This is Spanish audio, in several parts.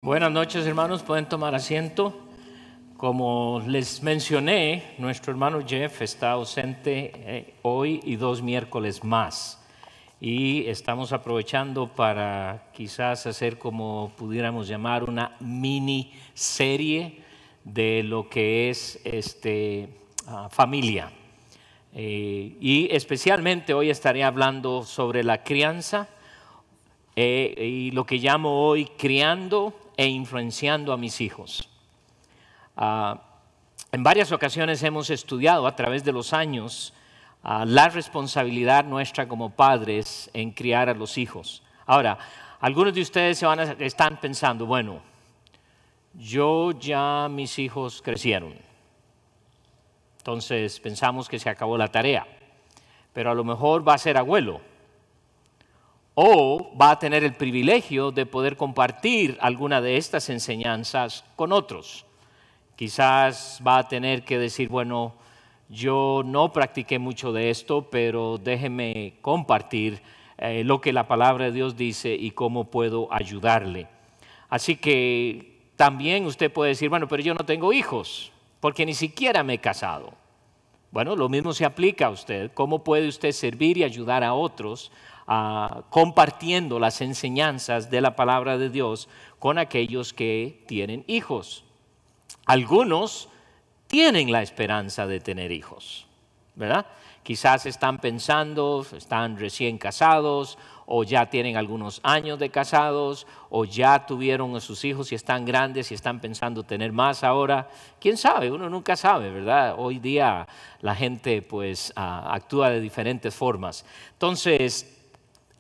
Buenas noches, hermanos, pueden tomar asiento. Como les mencioné, nuestro hermano Jeff está ausente hoy y 2 miércoles más. Y estamos aprovechando para quizás hacer como pudiéramos llamar una miniserie de lo que es familia. Y especialmente hoy estaré hablando sobre la crianza y lo que llamo hoy criando e influenciando a mis hijos. En varias ocasiones hemos estudiado a través de los años la responsabilidad nuestra como padres en criar a los hijos. Ahora, algunos de ustedes están pensando, bueno, mis hijos crecieron, entonces pensamos que se acabó la tarea, pero a lo mejor va a ser abuelo o va a tener el privilegio de poder compartir alguna de estas enseñanzas con otros. Quizás va a tener que decir, bueno, yo no practiqué mucho de esto, pero déjeme compartir lo que la palabra de Dios dice y cómo puedo ayudarle. Así que también usted puede decir, bueno, pero yo no tengo hijos, porque ni siquiera me he casado. Bueno, lo mismo se aplica a usted. ¿Cómo puede usted servir y ayudar a otros compartiendo las enseñanzas de la palabra de Dios con aquellos que tienen hijos? Algunos tienen la esperanza de tener hijos, ¿verdad? Quizás están pensando, están recién casados o ya tienen algunos años de casados o ya tuvieron a sus hijos y están grandes y están pensando tener más ahora. ¿Quién sabe? Uno nunca sabe, ¿verdad? Hoy día la gente pues actúa de diferentes formas. Entonces,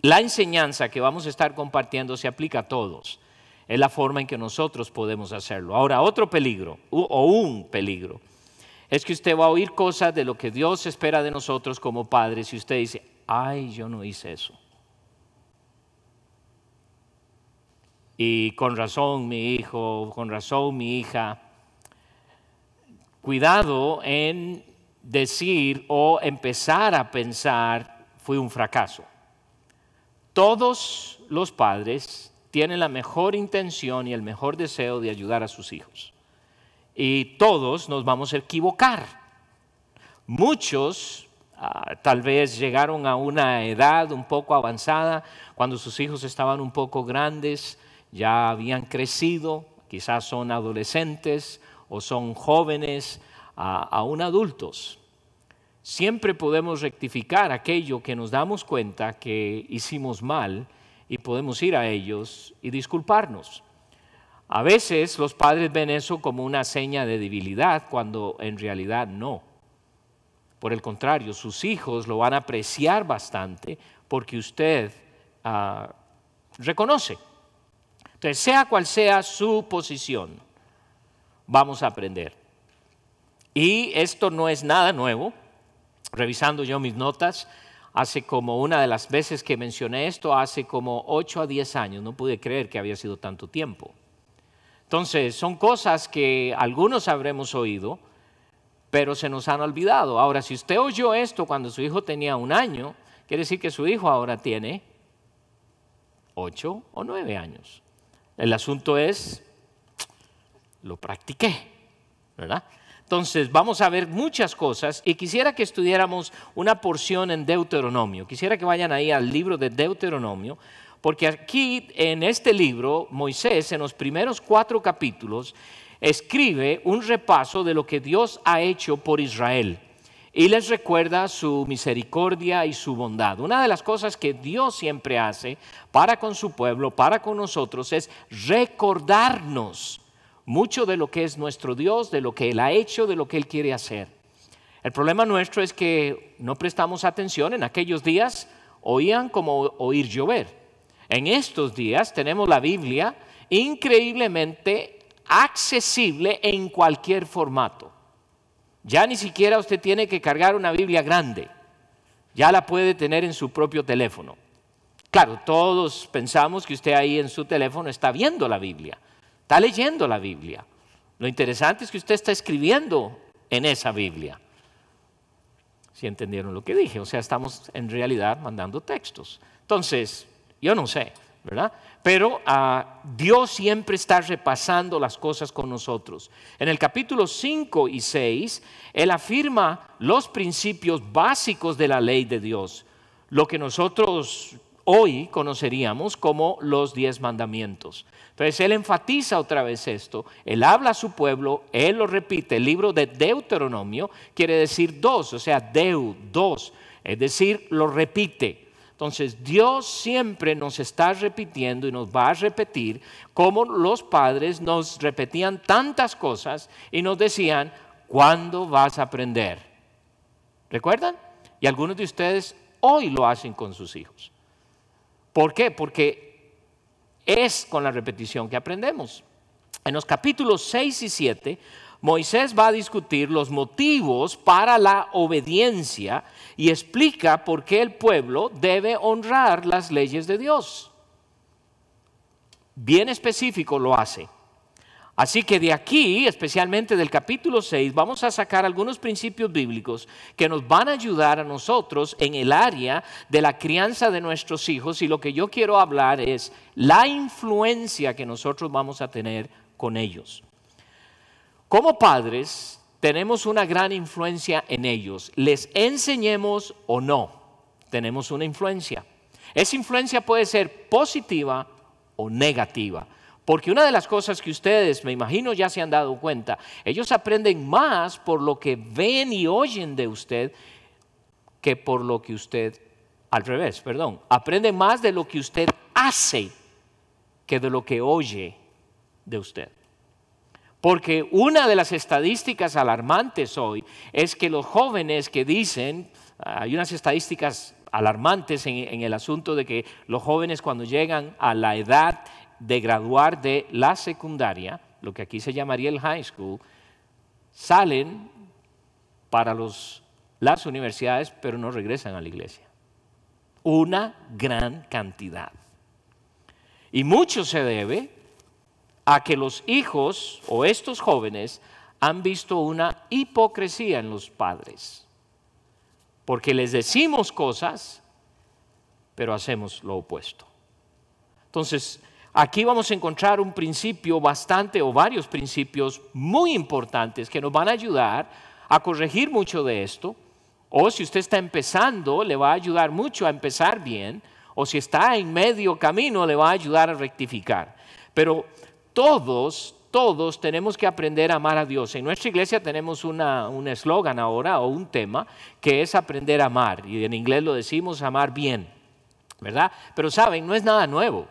la enseñanza que vamos a estar compartiendo se aplica a todos. Es la forma en que nosotros podemos hacerlo. Ahora, otro peligro, un peligro, es que usted va a oír cosas de lo que Dios espera de nosotros como padres y usted dice, ay, yo no hice eso. Y con razón mi hijo, con razón mi hija. Cuidado en decir o empezar a pensar, fue un fracaso. Todos los padres tienen la mejor intención y el mejor deseo de ayudar a sus hijos. Y todos nos vamos a equivocar. Muchos tal vez llegaron a una edad un poco avanzada, cuando sus hijos estaban un poco grandes, ya habían crecido, quizás son adolescentes o son jóvenes, aún adultos. Siempre podemos rectificar aquello que nos damos cuenta que hicimos mal y podemos ir a ellos y disculparnos. A veces los padres ven eso como una seña de debilidad cuando en realidad no. Por el contrario, sus hijos lo van a apreciar bastante porque usted reconoce. Entonces, sea cual sea su posición, vamos a aprender. Y esto no es nada nuevo. Revisando yo mis notas, hace como una de las veces que mencioné esto, hace como 8 a 10 años, no pude creer que había sido tanto tiempo. Entonces, son cosas que algunos habremos oído, pero se nos han olvidado. Ahora, si usted oyó esto cuando su hijo tenía 1 año, quiere decir que su hijo ahora tiene 8 o 9 años. El asunto es, lo practiqué, ¿verdad? Entonces, vamos a ver muchas cosas y quisiera que estudiáramos una porción en Deuteronomio. Quisiera que vayan ahí al libro de Deuteronomio, porque aquí en este libro, Moisés, en los primeros 4 capítulos, escribe un repaso de lo que Dios ha hecho por Israel y les recuerda su misericordia y su bondad. Una de las cosas que Dios siempre hace para con su pueblo, para con nosotros, es recordarnos mucho de lo que es nuestro Dios, de lo que Él ha hecho, de lo que Él quiere hacer. El problema nuestro es que no prestamos atención. En aquellos días oían como oír llover. En estos días tenemos la Biblia increíblemente accesible en cualquier formato. Ya ni siquiera usted tiene que cargar una Biblia grande. Ya la puede tener en su propio teléfono. Claro, todos pensamos que usted ahí en su teléfono está viendo la Biblia. Está leyendo la Biblia. Lo interesante es que usted está escribiendo en esa Biblia. ¿Sí entendieron lo que dije? O sea, estamos en realidad mandando textos. Entonces, yo no sé, ¿verdad? Pero Dios siempre está repasando las cosas con nosotros. En el capítulo 5 y 6, Él afirma los principios básicos de la ley de Dios, lo que nosotros hoy conoceríamos como los 10 mandamientos. Entonces Él enfatiza otra vez esto, Él habla a su pueblo, Él lo repite. El libro de Deuteronomio quiere decir dos, o sea, dos, es decir, lo repite. Entonces Dios siempre nos está repitiendo y nos va a repetir, como los padres nos repetían tantas cosas y nos decían, ¿cuándo vas a aprender? ¿Recuerdan? Y algunos de ustedes hoy lo hacen con sus hijos. ¿Por qué? Porque es con la repetición que aprendemos. En los capítulos 6 y 7, Moisés va a discutir los motivos para la obediencia y explica por qué el pueblo debe honrar las leyes de Dios. Bien específico lo hace. Así que de aquí, especialmente del capítulo 6, vamos a sacar algunos principios bíblicos que nos van a ayudar a nosotros en el área de la crianza de nuestros hijos. Y lo que yo quiero hablar es la influencia que nosotros vamos a tener con ellos. Como padres, tenemos una gran influencia en ellos. Les enseñemos o no, tenemos una influencia. Esa influencia puede ser positiva o negativa. Porque una de las cosas que ustedes, me imagino, ya se han dado cuenta, ellos aprenden más por lo que ven y oyen de usted que por lo que usted, al revés, perdón, aprenden más de lo que usted hace que de lo que oye de usted. Porque una de las estadísticas alarmantes hoy es que los jóvenes que dicen, hay unas estadísticas alarmantes en el asunto de que los jóvenes cuando llegan a la edad de graduar de la secundaria, lo que aquí se llamaría el high school, salen para las universidades, pero no regresan a la iglesia. Una gran cantidad. Y mucho se debe a que los hijos o estos jóvenes han visto una hipocresía en los padres. Porque les decimos cosas, pero hacemos lo opuesto. Entonces, aquí vamos a encontrar un principio bastante o varios principios muy importantes que nos van a ayudar a corregir mucho de esto. O si usted está empezando, le va a ayudar mucho a empezar bien. O si está en medio camino, le va a ayudar a rectificar. Pero todos tenemos que aprender a amar a Dios. En nuestra iglesia tenemos un eslogan ahora o un tema que es aprender a amar. Y en inglés lo decimos amar bien, ¿verdad? Pero saben, no es nada nuevo.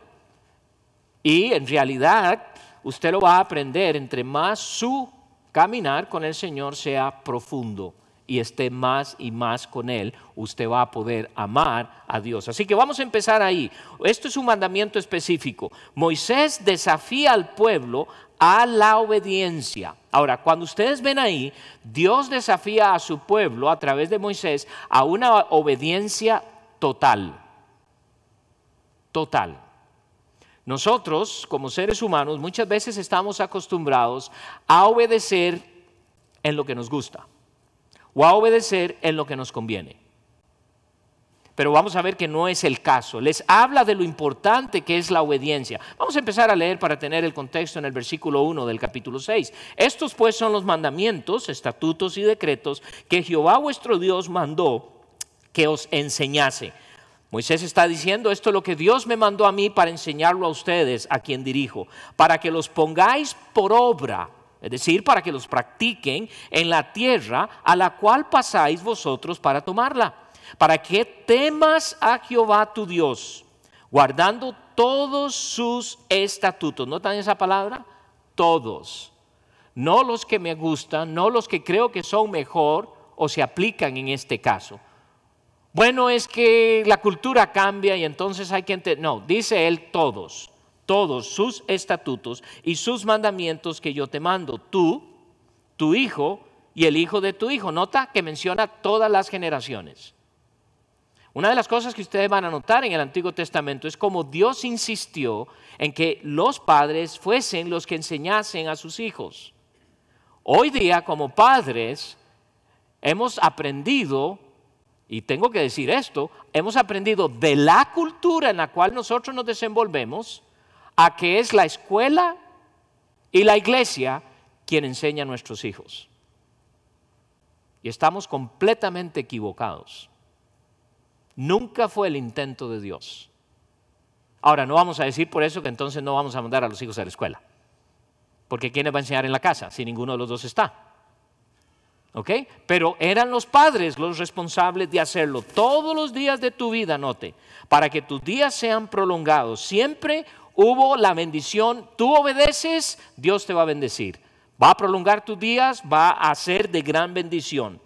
Y en realidad usted lo va a aprender entre más su caminar con el Señor sea profundo y esté más y más con Él, usted va a poder amar a Dios. Así que vamos a empezar ahí. Esto es un mandamiento específico. Moisés desafía al pueblo a la obediencia. Ahora, cuando ustedes ven ahí, Dios desafía a su pueblo a través de Moisés a una obediencia total. Total. Nosotros, como seres humanos, muchas veces estamos acostumbrados a obedecer en lo que nos gusta o a obedecer en lo que nos conviene. Pero vamos a ver que no es el caso. Les habla de lo importante que es la obediencia. Vamos a empezar a leer para tener el contexto en el versículo 1 del capítulo 6. Estos pues son los mandamientos, estatutos y decretos que Jehová vuestro Dios mandó que os enseñase. Moisés está diciendo, esto es lo que Dios me mandó a mí para enseñarlo a ustedes, a quien dirijo, para que los pongáis por obra, es decir, para que los practiquen en la tierra a la cual pasáis vosotros para tomarla, para que temas a Jehová tu Dios, guardando todos sus estatutos. ¿Notan esa palabra? Todos. No los que me gustan, no los que creo que son mejor o se aplican en este caso. Bueno, es que la cultura cambia y entonces hay que entender. No, dice él todos sus estatutos y sus mandamientos que yo te mando, tú, tu hijo y el hijo de tu hijo. Nota que menciona todas las generaciones. Una de las cosas que ustedes van a notar en el Antiguo Testamento es cómo Dios insistió en que los padres fuesen los que enseñasen a sus hijos. Hoy día, como padres, hemos aprendido, y tengo que decir esto, hemos aprendido de la cultura en la cual nosotros nos desenvolvemos a que es la escuela y la iglesia quien enseña a nuestros hijos. Y estamos completamente equivocados. Nunca fue el intento de Dios. Ahora, no vamos a decir por eso que entonces no vamos a mandar a los hijos a la escuela. Porque ¿quién les va a enseñar en la casa si ninguno de los dos está? ¿Ok? Pero eran los padres los responsables de hacerlo todos los días de tu vida, note, para que tus días sean prolongados. Siempre hubo la bendición, tú obedeces, Dios te va a bendecir. Va a prolongar tus días, va a ser de gran bendición.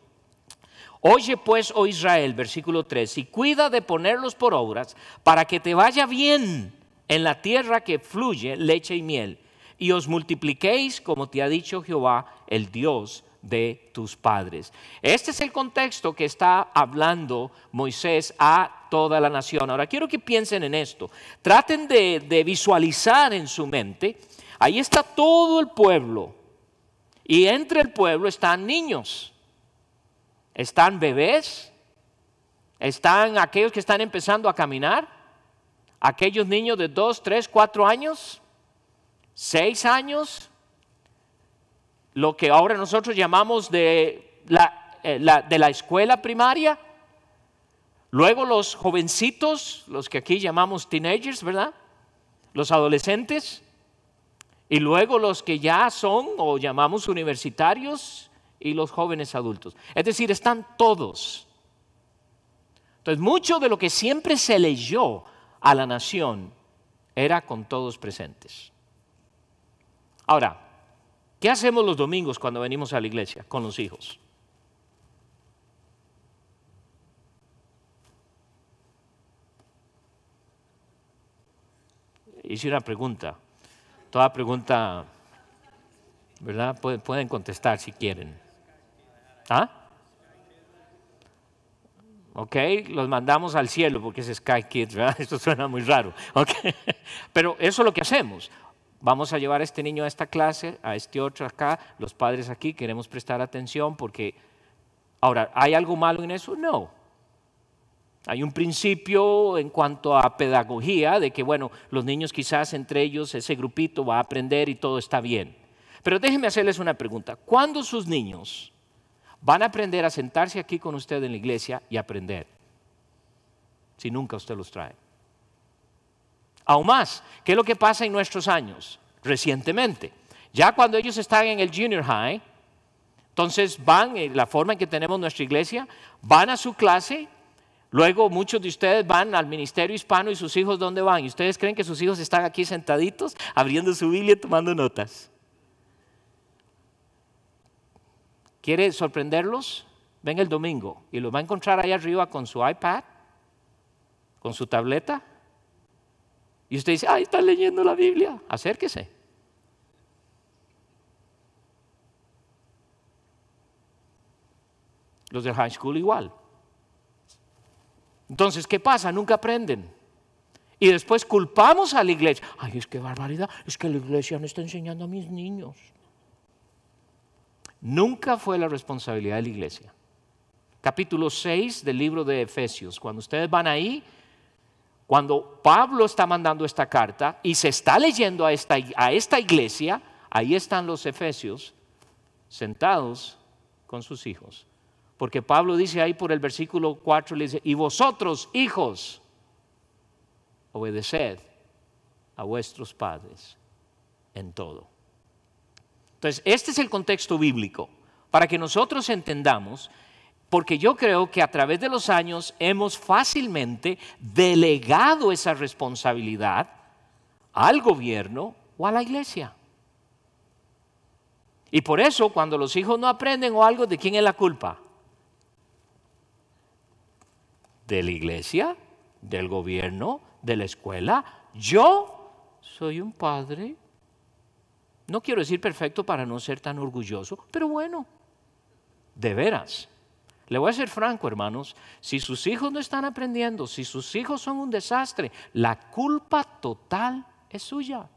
Oye pues, oh Israel, versículo 3, y cuida de ponerlos por obras para que te vaya bien en la tierra que fluye leche y miel, y os multipliquéis como te ha dicho Jehová, el Dios de tus padres. Este es el contexto que está hablando Moisés a toda la nación. Ahora quiero que piensen en esto. Traten de visualizar en su mente. Ahí está todo el pueblo. Y entre el pueblo están niños. Están bebés. Están aquellos que están empezando a caminar. Aquellos niños de 2, 3, 4 años. 6 años. Lo que ahora nosotros llamamos de la escuela primaria. Luego los jovencitos, los que aquí llamamos teenagers, ¿verdad? Los adolescentes. Y luego los que ya son o llamamos universitarios y los jóvenes adultos. Es decir, están todos. Entonces, mucho de lo que siempre se leyó a la nación era con todos presentes. Ahora, ¿qué hacemos los domingos cuando venimos a la iglesia con los hijos? Hice una pregunta. Toda pregunta, ¿verdad? Pueden contestar si quieren. ¿Ah? Ok, los mandamos al cielo porque es Sky Kids, ¿verdad? Esto suena muy raro. Okay. Pero eso es lo que hacemos. Vamos a llevar a este niño a esta clase, a este otro acá, los padres aquí queremos prestar atención porque, ahora, ¿hay algo malo en eso? No. Hay un principio en cuanto a pedagogía de que, bueno, los niños quizás entre ellos, ese grupito va a aprender y todo está bien. Pero déjenme hacerles una pregunta. ¿Cuándo sus niños van a aprender a sentarse aquí con usted en la iglesia y aprender? Si nunca usted los trae. Aún más, ¿qué es lo que pasa en nuestros años? Recientemente, ya cuando ellos están en el junior high, entonces van, la forma en que tenemos nuestra iglesia, van a su clase, luego muchos de ustedes van al ministerio hispano y sus hijos ¿dónde van? ¿Y ustedes creen que sus hijos están aquí sentaditos, abriendo su Biblia, tomando notas? ¿Quiere sorprenderlos? Ven el domingo y los va a encontrar ahí arriba con su iPad, con su tableta. Y usted dice, ay, están leyendo la Biblia. Acérquese. Los del high school igual. Entonces, ¿qué pasa? Nunca aprenden. Y después culpamos a la iglesia. Ay, es que barbaridad, es que la iglesia no está enseñando a mis niños. Nunca fue la responsabilidad de la iglesia. Capítulo 6 del libro de Efesios. Cuando ustedes van ahí, cuando Pablo está mandando esta carta y se está leyendo a esta iglesia, ahí están los efesios sentados con sus hijos. Porque Pablo dice ahí por el versículo 4, le dice, y vosotros, hijos, obedeced a vuestros padres en todo. Entonces, este es el contexto bíblico, para que nosotros entendamos, porque yo creo que a través de los años hemos fácilmente delegado esa responsabilidad al gobierno o a la iglesia. Y por eso cuando los hijos no aprenden o algo, ¿de quién es la culpa? ¿De la iglesia? ¿Del gobierno? ¿De la escuela? Yo soy un padre. No quiero decir perfecto para no ser tan orgulloso, pero bueno, de veras. Le voy a ser franco, hermanos, si sus hijos no están aprendiendo, si sus hijos son un desastre, la culpa total es suya.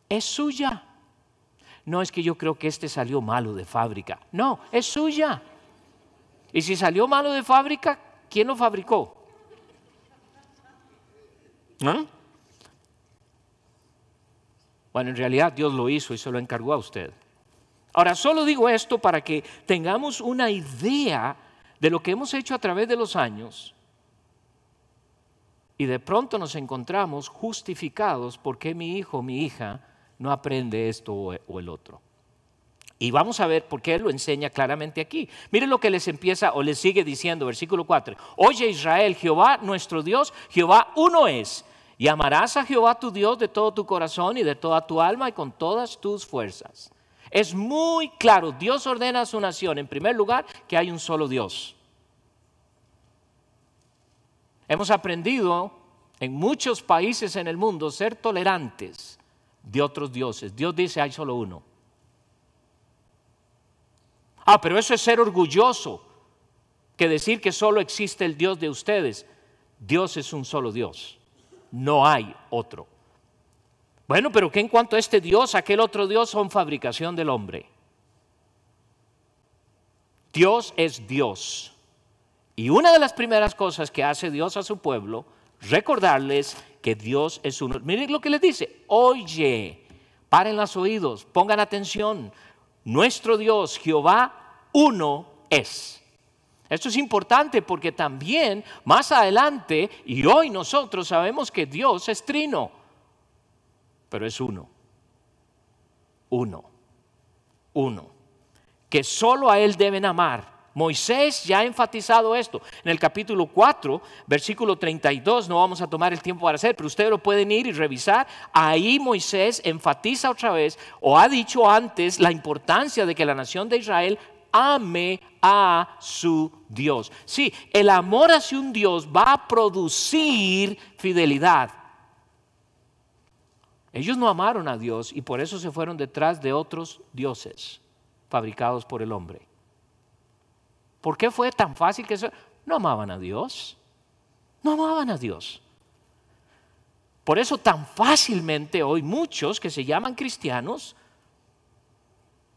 Es suya. No es que yo creo que este salió malo de fábrica. No, es suya. Y si salió malo de fábrica, ¿quién lo fabricó? ¿No? Bueno, en realidad Dios lo hizo y se lo encargó a usted. Ahora, solo digo esto para que tengamos una idea de lo que hemos hecho a través de los años y de pronto nos encontramos justificados porque mi hijo o mi hija no aprende esto o el otro. Y vamos a ver por qué Él lo enseña claramente aquí. Miren lo que les empieza o les sigue diciendo, versículo 4. Oye Israel, Jehová nuestro Dios, Jehová uno es. Y amarás a Jehová tu Dios de todo tu corazón y de toda tu alma y con todas tus fuerzas. Es muy claro, Dios ordena a su nación, en primer lugar, que hay un solo Dios. Hemos aprendido en muchos países en el mundo ser tolerantes de otros dioses. Dios dice, hay solo uno. Pero eso es ser orgulloso, que decir que solo existe el Dios de ustedes. Dios es un solo Dios, no hay otro. Bueno, pero ¿qué en cuanto a este Dios, aquel otro Dios son fabricación del hombre? Dios es Dios. Y una de las primeras cosas que hace Dios a su pueblo, recordarles que Dios es uno. Miren lo que les dice, oye, paren los oídos, pongan atención. Nuestro Dios, Jehová, uno es. Esto es importante porque también más adelante y hoy nosotros sabemos que Dios es trino, pero es uno, que solo a Él deben amar. Moisés ya ha enfatizado esto. En el capítulo 4, versículo 32, no vamos a tomar el tiempo para hacer, pero ustedes lo pueden ir y revisar. Ahí Moisés enfatiza otra vez, o ha dicho antes, la importancia de que la nación de Israel ame a su Dios. Sí, el amor hacia un Dios va a producir fidelidad. Ellos no amaron a Dios y por eso se fueron detrás de otros dioses fabricados por el hombre. ¿Por qué fue tan fácil que eso? No amaban a Dios. No amaban a Dios. Por eso tan fácilmente hoy muchos que se llaman cristianos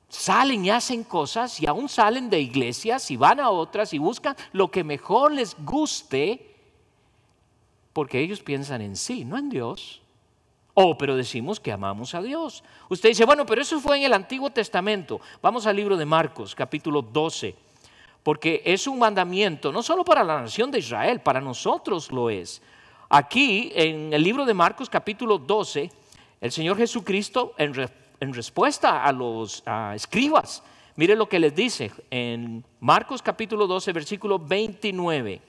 salen y hacen cosas y aún salen de iglesias y van a otras y buscan lo que mejor les guste porque ellos piensan en sí, no en Dios. Pero decimos que amamos a Dios. Usted dice, bueno, pero eso fue en el Antiguo Testamento. Vamos al libro de Marcos, capítulo 12. Porque es un mandamiento, no solo para la nación de Israel, para nosotros lo es. Aquí, en el libro de Marcos, capítulo 12, el Señor Jesucristo, en respuesta a los escribas, mire lo que les dice en Marcos, capítulo 12, versículo 29.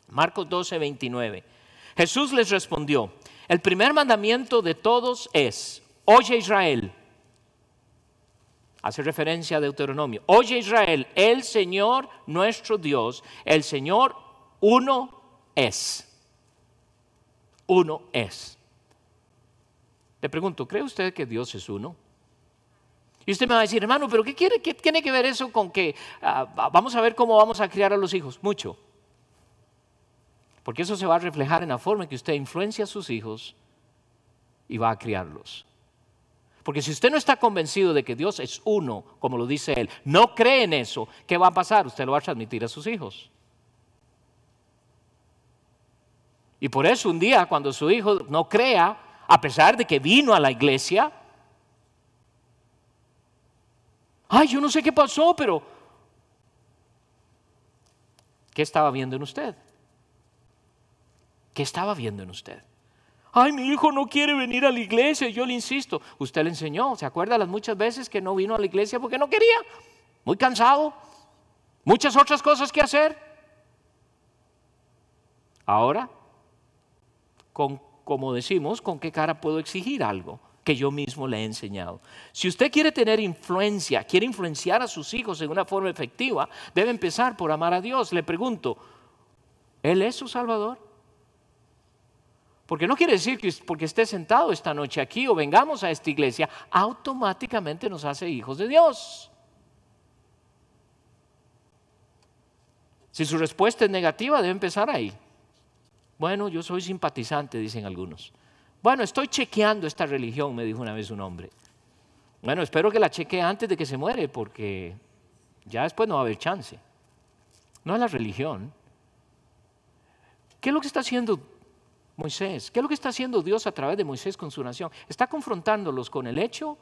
Marcos 12, 29. Jesús les respondió, el primer mandamiento de todos es, oye Israel. Hace referencia a Deuteronomio. Oye Israel, el Señor nuestro Dios, el Señor uno es. Uno es. Le pregunto, ¿cree usted que Dios es uno? Y usted me va a decir, hermano, ¿pero qué tiene que ver eso con que vamos a ver cómo vamos a criar a los hijos? Mucho. Porque eso se va a reflejar en la forma en que usted influencia a sus hijos y va a criarlos. Porque si usted no está convencido de que Dios es uno, como lo dice Él, no cree en eso, ¿qué va a pasar? Usted lo va a transmitir a sus hijos. Y por eso un día cuando su hijo no crea, a pesar de que vino a la iglesia, yo no sé qué pasó, pero ¿qué estaba viendo en usted? ¿Qué estaba viendo en usted? Mi hijo no quiere venir a la iglesia, yo le insisto. Usted le enseñó, ¿se acuerda las muchas veces que no vino a la iglesia porque no quería? Muy cansado, muchas otras cosas que hacer. Ahora, como decimos, ¿con qué cara puedo exigir algo que yo mismo le he enseñado? Si usted quiere tener influencia, quiere influenciar a sus hijos de una forma efectiva, debe empezar por amar a Dios. Le pregunto, ¿Él es su Salvador? Porque no quiere decir que porque esté sentado esta noche aquí o vengamos a esta iglesia, automáticamente nos hace hijos de Dios. Si su respuesta es negativa, debe empezar ahí. Bueno, yo soy simpatizante, dicen algunos. Bueno, estoy chequeando esta religión, me dijo una vez un hombre. Bueno, espero que la chequee antes de que se muere, porque ya después no va a haber chance. No es la religión. ¿Qué es lo que está haciendo Moisés. ¿Qué es lo que está haciendo Dios a través de Moisés con su nación? Está confrontándolos con el hecho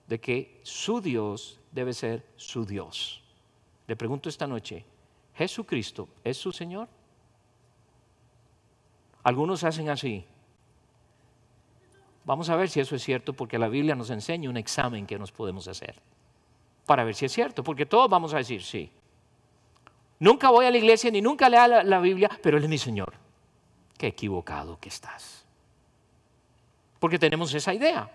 de que su Dios debe ser su Dios. Le pregunto esta noche, ¿Jesucristo es su Señor? Algunos hacen así. Vamos a ver si eso es cierto, porque la Biblia nos enseña un examen que nos podemos hacer para ver si es cierto, porque todos vamos a decir sí. Nunca voy a la iglesia ni nunca leo la Biblia, pero Él es mi Señor. Qué equivocado que estás. Porque tenemos esa idea,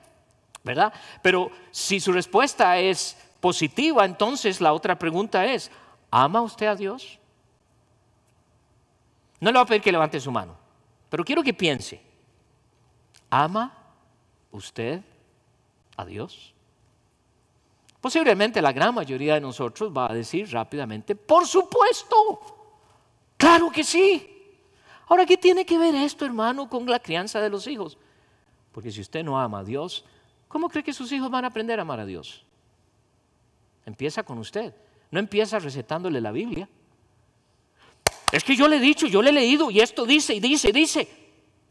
¿verdad? Pero si su respuesta es positiva, entonces la otra pregunta es, ¿ama usted a Dios? No le voy a pedir que levante su mano, pero quiero que piense, ¿ama usted a Dios? Posiblemente la gran mayoría de nosotros va a decir rápidamente, por supuesto, claro que sí. Ahora, ¿qué tiene que ver esto, hermano, con la crianza de los hijos? Porque si usted no ama a Dios, ¿cómo cree que sus hijos van a aprender a amar a Dios? Empieza con usted, no empieza recetándole la Biblia. Es que yo le he dicho, yo le he leído y esto dice y dice y dice.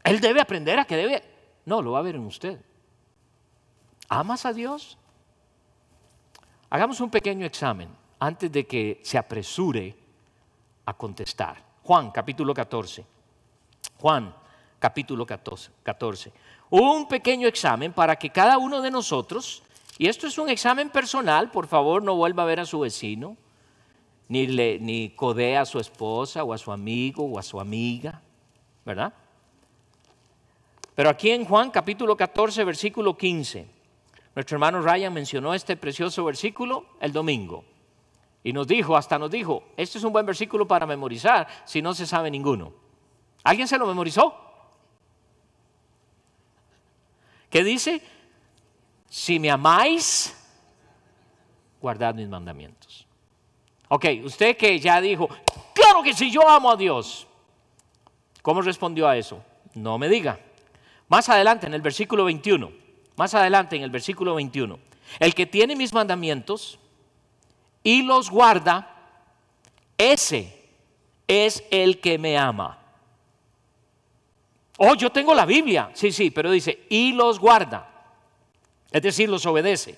Él debe aprender a que debe. No, lo va a ver en usted. ¿Amas a Dios? Hagamos un pequeño examen antes de que se apresure a contestar. Juan capítulo 14. Juan capítulo 14. Un pequeño examen para que cada uno de nosotros, y esto es un examen personal, por favor no vuelva a ver a su vecino, ni codea a su esposa o a su amigo o a su amiga, ¿verdad? Pero aquí en Juan capítulo 14, versículo 15, nuestro hermano Ryan mencionó este precioso versículo el domingo y nos dijo, este es un buen versículo para memorizar si no se sabe ninguno. ¿Alguien se lo memorizó? ¿Qué dice? Si me amáis, guardad mis mandamientos. Ok, usted que ya dijo, claro que sí, yo amo a Dios. ¿Cómo respondió a eso? No me diga. Más adelante en el versículo 21, el que tiene mis mandamientos y los guarda, ese es el que me ama. Oh, yo tengo la Biblia. Sí, pero dice, y los guarda. Es decir, los obedece.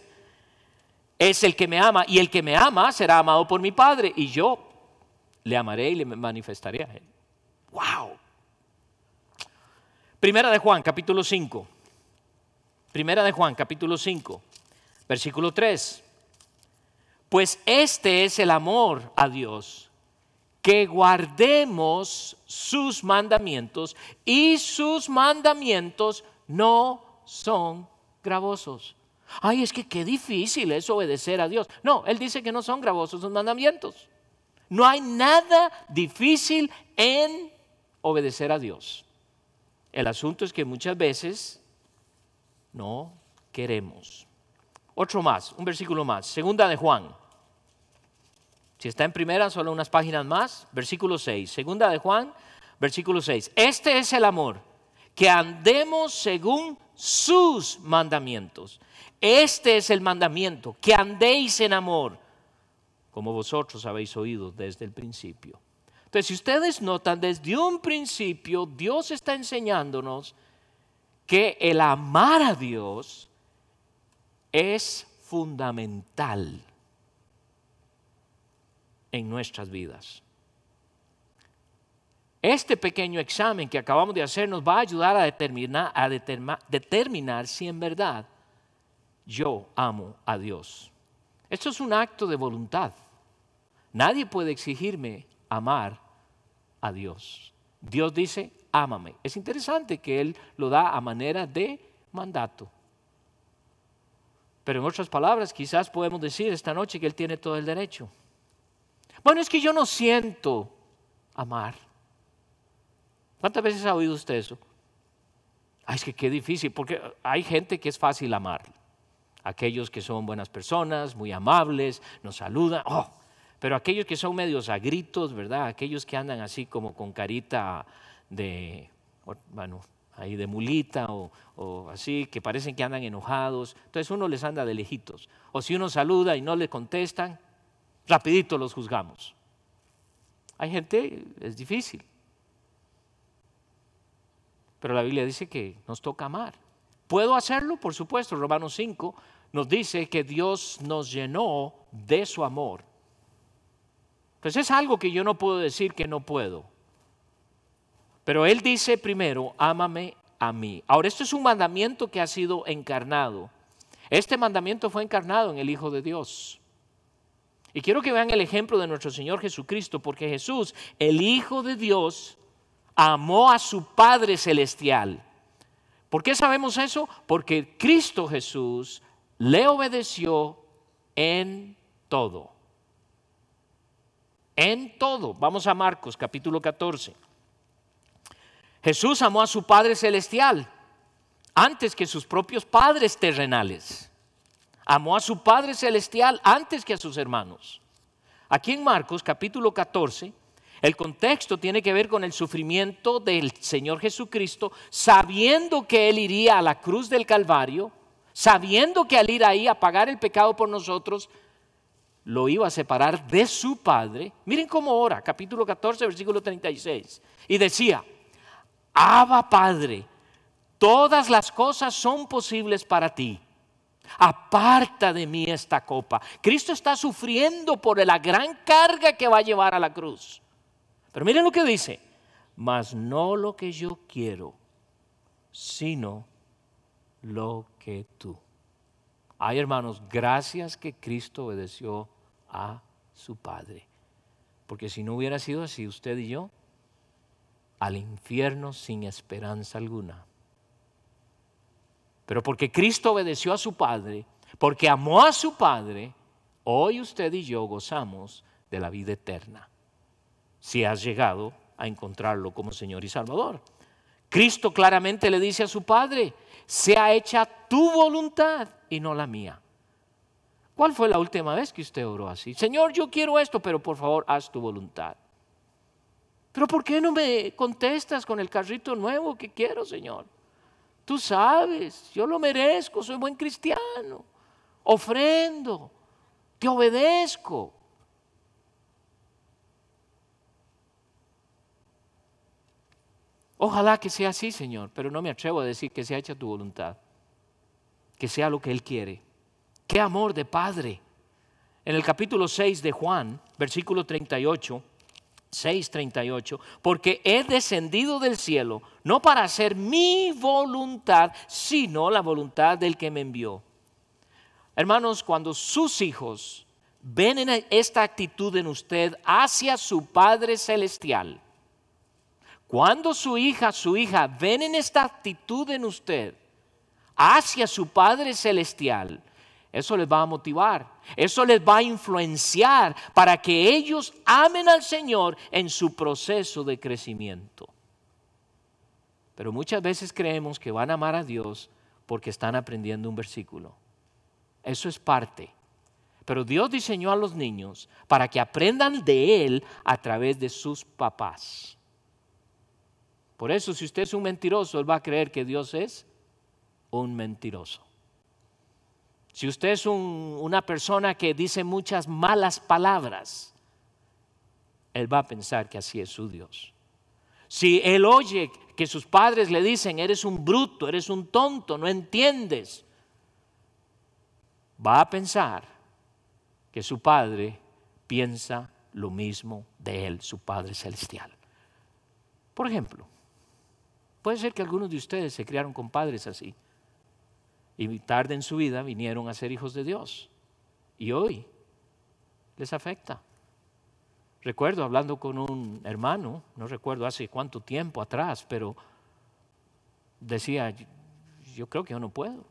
Es el que me ama, y el que me ama será amado por mi Padre, y yo le amaré y le manifestaré a él. ¡Wow! Primera de Juan, capítulo 5. Versículo 3. Pues este es el amor a Dios, que guardemos sus mandamientos, y sus mandamientos no son gravosos. Ay, es que qué difícil es obedecer a Dios. No, Él dice que no son gravosos sus mandamientos. No hay nada difícil en obedecer a Dios. El asunto es que muchas veces no queremos. Otro más, un versículo más. Segunda de Juan. Si está en primera, solo unas páginas más. Versículo 6. Segunda de Juan, versículo 6. Este es el amor, que andemos según sus mandamientos. Este es el mandamiento, que andéis en amor, como vosotros habéis oído desde el principio. Entonces, si ustedes notan, desde un principio Dios está enseñándonos que el amar a Dios es fundamental en nuestras vidas. Este pequeño examen que acabamos de hacer nos va a ayudar a determinar si en verdad yo amo a Dios. Esto es un acto de voluntad. Nadie puede exigirme amar a Dios. Dios dice, ámame. Es interesante que Él lo da a manera de mandato. Pero en otras palabras, quizás podemos decir esta noche que Él tiene todo el derecho. Bueno, es que yo no siento amar. ¿Cuántas veces ha oído usted eso? Ay, es que qué difícil, porque hay gente que es fácil amar. Aquellos que son buenas personas, muy amables, nos saludan. Oh, pero aquellos que son medios a gritos, ¿verdad? Aquellos que andan así como con carita de, bueno, ahí de mulita o así, que parecen que andan enojados. Entonces uno les anda de lejitos. O si uno saluda y no le contestan, rapidito los juzgamos. Hay gente, es difícil. Pero la Biblia dice que nos toca amar. ¿Puedo hacerlo? Por supuesto. Romanos 5 nos dice que Dios nos llenó de su amor. Entonces es algo que yo no puedo decir que no puedo. Pero Él dice primero, ámame a mí. Ahora, esto es un mandamiento que ha sido encarnado. Este mandamiento fue encarnado en el Hijo de Dios. Y quiero que vean el ejemplo de nuestro Señor Jesucristo, porque Jesús, el Hijo de Dios, amó a su Padre Celestial. ¿Por qué sabemos eso? Porque Cristo Jesús le obedeció en todo. En todo. Vamos a Marcos capítulo 14. Jesús amó a su Padre Celestial antes que sus propios padres terrenales. Amó a su Padre Celestial antes que a sus hermanos. Aquí en Marcos capítulo 14, el contexto tiene que ver con el sufrimiento del Señor Jesucristo, sabiendo que Él iría a la cruz del Calvario, sabiendo que al ir ahí a pagar el pecado por nosotros, lo iba a separar de su Padre. Miren cómo ora, capítulo 14, versículo 36. Y decía, Abba Padre, todas las cosas son posibles para ti. Aparta de mí esta copa. Cristo está sufriendo por la gran carga que va a llevar a la cruz. Pero miren lo que dice, mas no lo que yo quiero, sino lo que tú. Ay, hermanos, gracias que Cristo obedeció a su Padre. Porque si no hubiera sido así, usted y yo, al infierno sin esperanza alguna. Pero porque Cristo obedeció a su Padre, porque amó a su Padre, hoy usted y yo gozamos de la vida eterna. Si has llegado a encontrarlo como Señor y Salvador. Cristo claramente le dice a su Padre, sea hecha tu voluntad y no la mía. ¿Cuál fue la última vez que usted oró así? Señor, yo quiero esto, pero por favor haz tu voluntad. Pero ¿por qué no me contestas con el carrito nuevo que quiero, Señor? Tú sabes, yo lo merezco, soy buen cristiano, ofrendo, te obedezco. Ojalá que sea así, Señor, pero no me atrevo a decir que sea hecha tu voluntad, que sea lo que Él quiere. ¡Qué amor de Padre! En el capítulo 6 de Juan, versículo 38, 6:38, porque he descendido del cielo, no para hacer mi voluntad, sino la voluntad del que me envió. Hermanos, cuando sus hijos ven en esta actitud en usted hacia su Padre Celestial, cuando su hija ven en esta actitud en usted hacia su Padre Celestial, eso les va a motivar, eso les va a influenciar para que ellos amen al Señor en su proceso de crecimiento. Pero muchas veces creemos que van a amar a Dios porque están aprendiendo un versículo. Eso es parte. Pero Dios diseñó a los niños para que aprendan de Él a través de sus papás. Por eso, si usted es un mentiroso, Él va a creer que Dios es un mentiroso. Si usted es una persona que dice muchas malas palabras, Él va a pensar que así es su Dios. Si Él oye que sus padres le dicen, eres un bruto, eres un tonto, no entiendes, va a pensar que su Padre piensa lo mismo de Él, su Padre Celestial. Por ejemplo, puede ser que algunos de ustedes se criaron con padres así y tarde en su vida vinieron a ser hijos de Dios y hoy les afecta. Recuerdo hablando con un hermano, no recuerdo hace cuánto tiempo atrás, pero decía, yo creo que yo no puedo.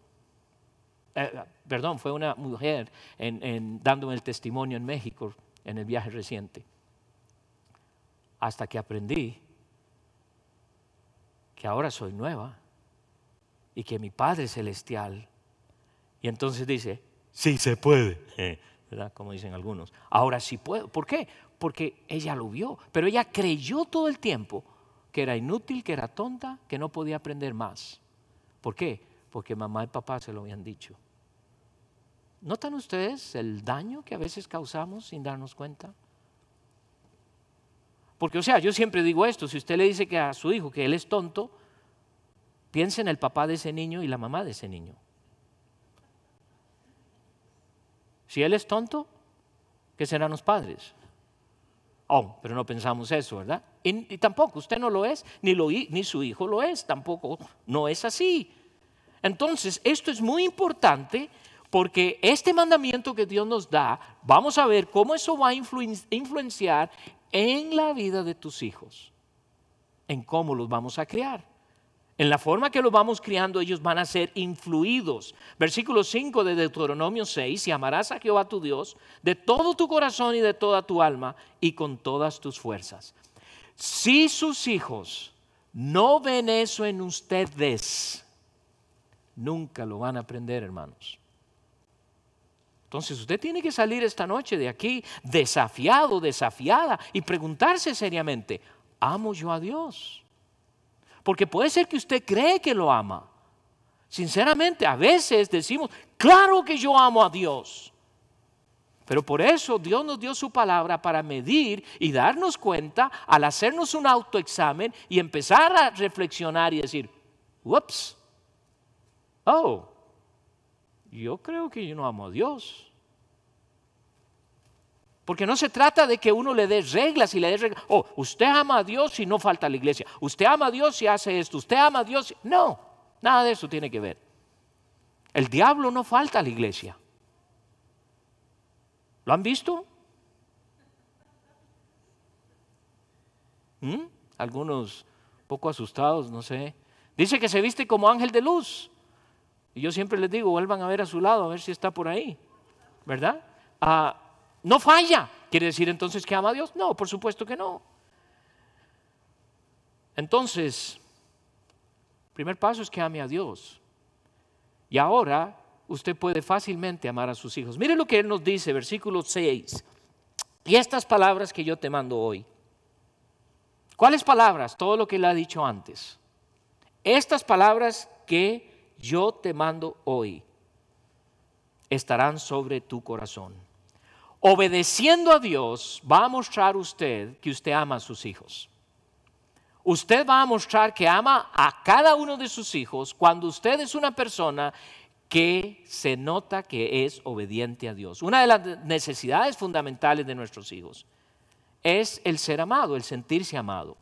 Fue una mujer dándome el testimonio en México en el viaje reciente. Hasta que aprendí que ahora soy nueva y que mi Padre Celestial, y entonces dice, sí se puede, ¿verdad? Como dicen algunos, ahora sí puedo. ¿Por qué? Porque ella lo vio, pero ella creyó todo el tiempo que era inútil, que era tonta, que no podía aprender más. ¿Por qué? Porque mamá y papá se lo habían dicho. ¿Notan ustedes el daño que a veces causamos sin darnos cuenta? Porque, yo siempre digo esto, si usted le dice que a su hijo que él es tonto, Piensa en el papá de ese niño y la mamá de ese niño. Si él es tonto, ¿qué serán los padres? Oh, pero no pensamos eso, ¿verdad? Y tampoco, usted no lo es, ni su hijo lo es, tampoco, no es así. Entonces, esto es muy importante porque este mandamiento que Dios nos da, vamos a ver cómo eso va a influenciar en la vida de tus hijos, en cómo los vamos a criar. En la forma que los vamos criando, ellos van a ser influidos. Versículo 5 de Deuteronomio 6, y amarás a Jehová tu Dios de todo tu corazón y de toda tu alma y con todas tus fuerzas. Si sus hijos no ven eso en ustedes, nunca lo van a aprender, hermanos. Entonces usted tiene que salir esta noche de aquí desafiado, desafiada y preguntarse seriamente, ¿amo yo a Dios? Porque puede ser que usted cree que lo ama. Sinceramente, a veces decimos, claro que yo amo a Dios. Pero por eso Dios nos dio su palabra para medir y darnos cuenta al hacernos un autoexamen y empezar a reflexionar y decir, ups, oh, yo creo que yo no amo a Dios. Porque no se trata de que uno le dé reglas y le dé reglas. Oh, usted ama a Dios si no falta a la iglesia. Usted ama a Dios si hace esto. Usted ama a Dios si... No, nada de eso tiene que ver. El diablo no falta a la iglesia. ¿Lo han visto? Algunos poco asustados, no sé. Dice que se viste como ángel de luz. Y yo siempre les digo, vuelvan a ver a su lado, a ver si está por ahí. ¿Verdad? No falla. ¿Quiere decir entonces que ama a Dios? No, por supuesto que no. Entonces, el primer paso es que ame a Dios. Y ahora usted puede fácilmente amar a sus hijos. Mire lo que Él nos dice, versículo 6. Y estas palabras que yo te mando hoy. ¿Cuáles palabras? Todo lo que Él ha dicho antes. Estas palabras que yo te mando hoy estarán sobre tu corazón. Obedeciendo a Dios va a mostrar usted que usted ama a sus hijos. Usted va a mostrar que ama a cada uno de sus hijos cuando usted es una persona que se nota que es obediente a Dios. Una de las necesidades fundamentales de nuestros hijos es el ser amado, el sentirse amado.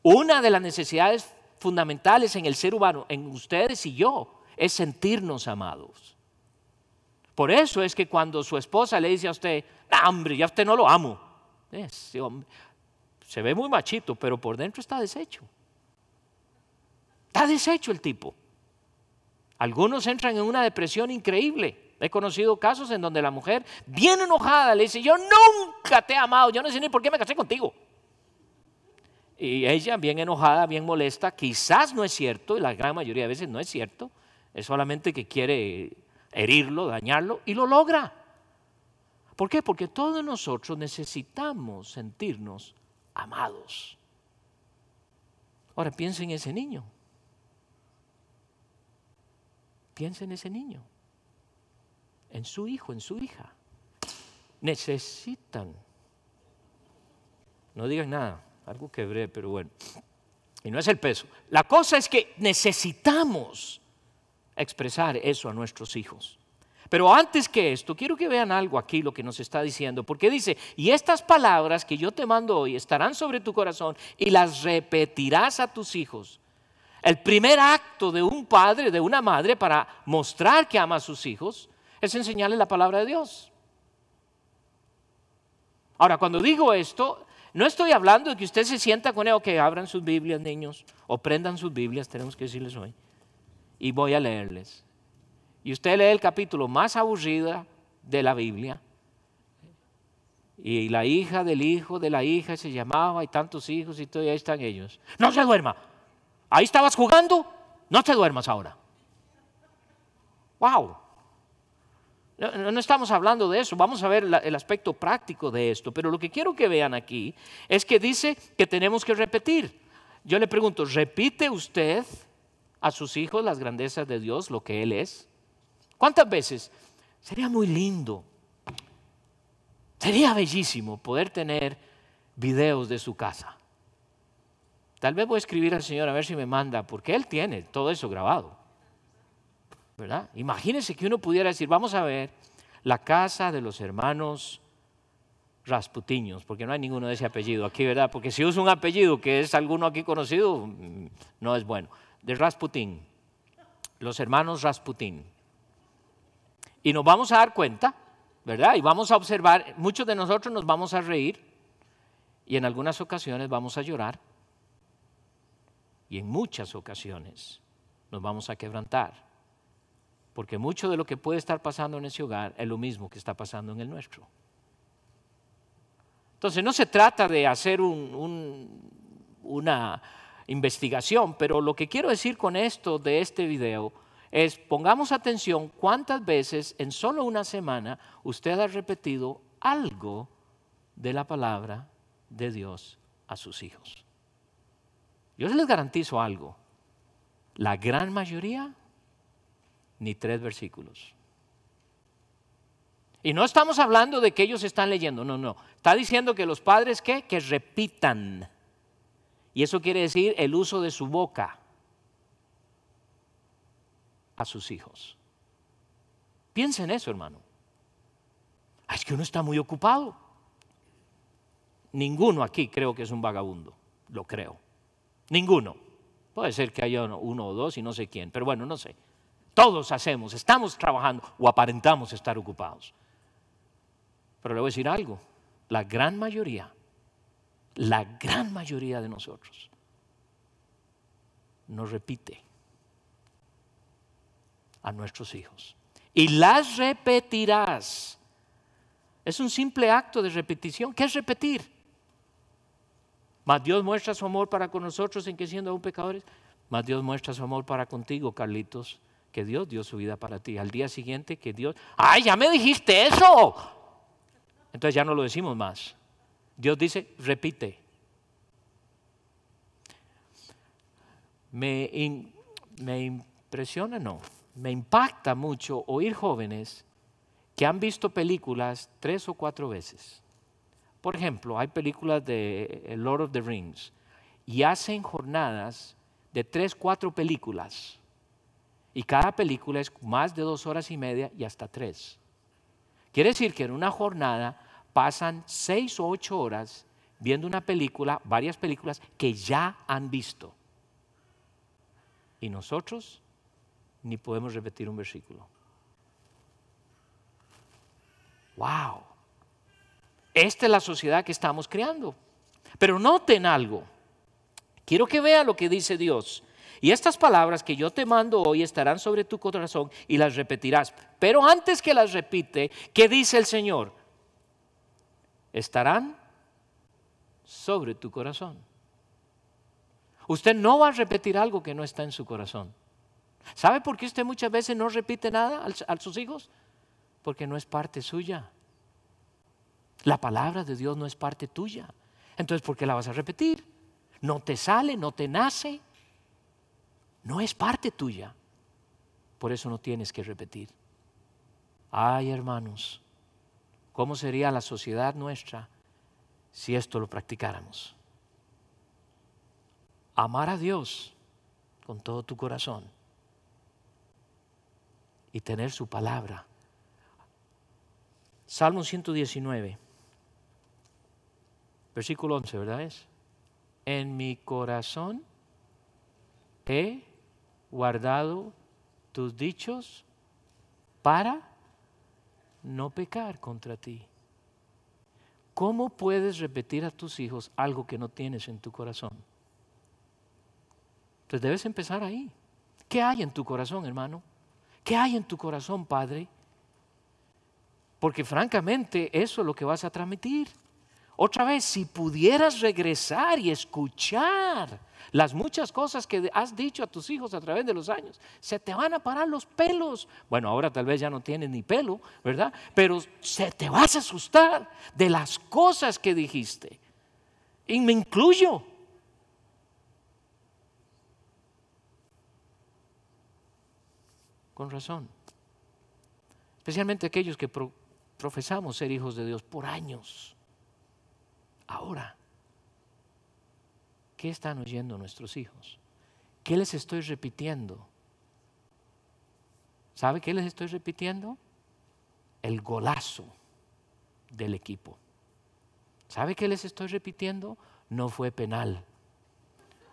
Una de las necesidades fundamentales en el ser humano, en ustedes y yo, es sentirnos amados. Por eso es que cuando su esposa le dice a usted, "No, hombre, ya usted no lo amo", ese hombre se ve muy machito, pero por dentro está deshecho. Está deshecho el tipo. Algunos entran en una depresión increíble. He conocido casos en donde la mujer, bien enojada, le dice, "Yo nunca te he amado, yo no sé ni por qué me casé contigo". Y ella, bien enojada, bien molesta, quizás no es cierto, y la gran mayoría de veces no es cierto, es solamente que quiere herirlo, dañarlo, y lo logra. ¿Por qué? Porque todos nosotros necesitamos sentirnos amados. Ahora piensa en ese niño. Piensa en ese niño, en su hijo, en su hija. Necesitan. No digan nada, algo quebré, pero bueno. Y no es el peso. La cosa es que necesitamos expresar eso a nuestros hijos. Pero antes que esto, quiero que vean algo aquí, lo que nos está diciendo, porque dice, y estas palabras que yo te mando hoy estarán sobre tu corazón y las repetirás a tus hijos. El primer acto de un padre, de una madre, para mostrar que ama a sus hijos, es enseñarles la palabra de Dios. Ahora, cuando digo esto, no estoy hablando de que usted se sienta con ellos, que abran sus Biblias, niños, o prendan sus Biblias, tenemos que decirles hoy, y voy a leerles. Y usted lee el capítulo más aburrido de la Biblia. Y la hija del hijo de la hija se llamaba, y tantos hijos, y todavía están ellos. No se duerma. Ahí estabas jugando, no te duermas ahora. ¡Wow! No estamos hablando de eso, vamos a ver el aspecto práctico de esto, pero lo que quiero que vean aquí es que dice que tenemos que repetir. Yo le pregunto, ¿repite usted a sus hijos las grandezas de Dios, lo que Él es? ¿Cuántas veces? Sería muy lindo, sería bellísimo poder tener videos de su casa. Tal vez voy a escribir al Señor a ver si me manda, porque Él tiene todo eso grabado, ¿verdad? Imagínense que uno pudiera decir, vamos a ver la casa de los hermanos Rasputiños, porque no hay ninguno de ese apellido aquí, ¿verdad? Porque si usa un apellido que es alguno aquí conocido, no es bueno. De Rasputín, los hermanos Rasputín. Y nos vamos a dar cuenta, ¿verdad? Y vamos a observar, muchos de nosotros nos vamos a reír y en algunas ocasiones vamos a llorar y en muchas ocasiones nos vamos a quebrantar, porque mucho de lo que puede estar pasando en ese hogar es lo mismo que está pasando en el nuestro. Entonces no se trata de hacer una investigación, pero lo que quiero decir con esto de este video es pongamos atención cuántas veces en solo una semana usted ha repetido algo de la palabra de Dios a sus hijos. Yo les garantizo algo, la gran mayoría ni 3 versículos. Y no estamos hablando de que ellos están leyendo, no. Está diciendo que los padres, ¿qué? Que repitan. Y eso quiere decir el uso de su boca a sus hijos. Piensa en eso, hermano. Es que uno está muy ocupado. Ninguno aquí creo que es un vagabundo, lo creo. Ninguno. Puede ser que haya uno o dos y no sé quién, pero bueno, no sé. Todos estamos trabajando o aparentamos estar ocupados. Pero le voy a decir algo, la gran mayoría de nosotros no repite a nuestros hijos. Y las repetirás. Es un simple acto de repetición. ¿Qué es repetir? Mas Dios muestra su amor para con nosotros en que siendo aún pecadores, mas Dios muestra su amor para contigo, Carlitos, que Dios dio su vida para ti. Al día siguiente que Dios, ¡ay, ya me dijiste eso! Entonces ya no lo decimos más. Dios dice, repite. Me impresiona, no, me impacta mucho oír jóvenes que han visto películas 3 o 4 veces. Por ejemplo, hay películas de Lord of the Rings y hacen jornadas de 3, 4 películas. Y cada película es más de 2 horas y media y hasta 3. Quiere decir que en una jornada pasan 6 o 8 horas viendo una película, varias películas que ya han visto. Y nosotros ni podemos repetir un versículo. ¡Wow! Esta es la sociedad que estamos creando. Pero noten algo. Quiero que vean lo que dice Dios. Y estas palabras que yo te mando hoy estarán sobre tu corazón y las repetirás. Pero antes que las repite, ¿qué dice el Señor? Estarán sobre tu corazón. Usted no va a repetir algo que no está en su corazón. ¿Sabe por qué usted muchas veces no repite nada a sus hijos? Porque no es parte suya. La palabra de Dios no es parte tuya. Entonces, ¿por qué la vas a repetir? No te sale, no te nace. No es parte tuya. Por eso no tienes que repetir. Ay, hermanos, ¿cómo sería la sociedad nuestra si esto lo practicáramos? Amar a Dios con todo tu corazón y tener su palabra. Salmo 119, versículo 11, ¿verdad es? En mi corazón he guardado tus dichos para no pecar contra ti. ¿Cómo puedes repetir a tus hijos algo que no tienes en tu corazón? Entonces debes empezar ahí. ¿Qué hay en tu corazón, hermano? ¿Qué hay en tu corazón, padre? Porque francamente eso es lo que vas a transmitir. Otra vez, si pudieras regresar y escuchar las muchas cosas que has dicho a tus hijos a través de los años, se te van a parar los pelos. Bueno, ahora tal vez ya no tienes ni pelo, ¿verdad? Pero se te vas a asustar de las cosas que dijiste. Y me incluyo. Con razón. Especialmente aquellos que profesamos ser hijos de Dios por años. Ahora, ¿Qué están oyendo nuestros hijos? ¿Qué les estoy repitiendo? ¿Sabe qué les estoy repitiendo? El golazo del equipo. ¿Sabe qué les estoy repitiendo? No fue penal.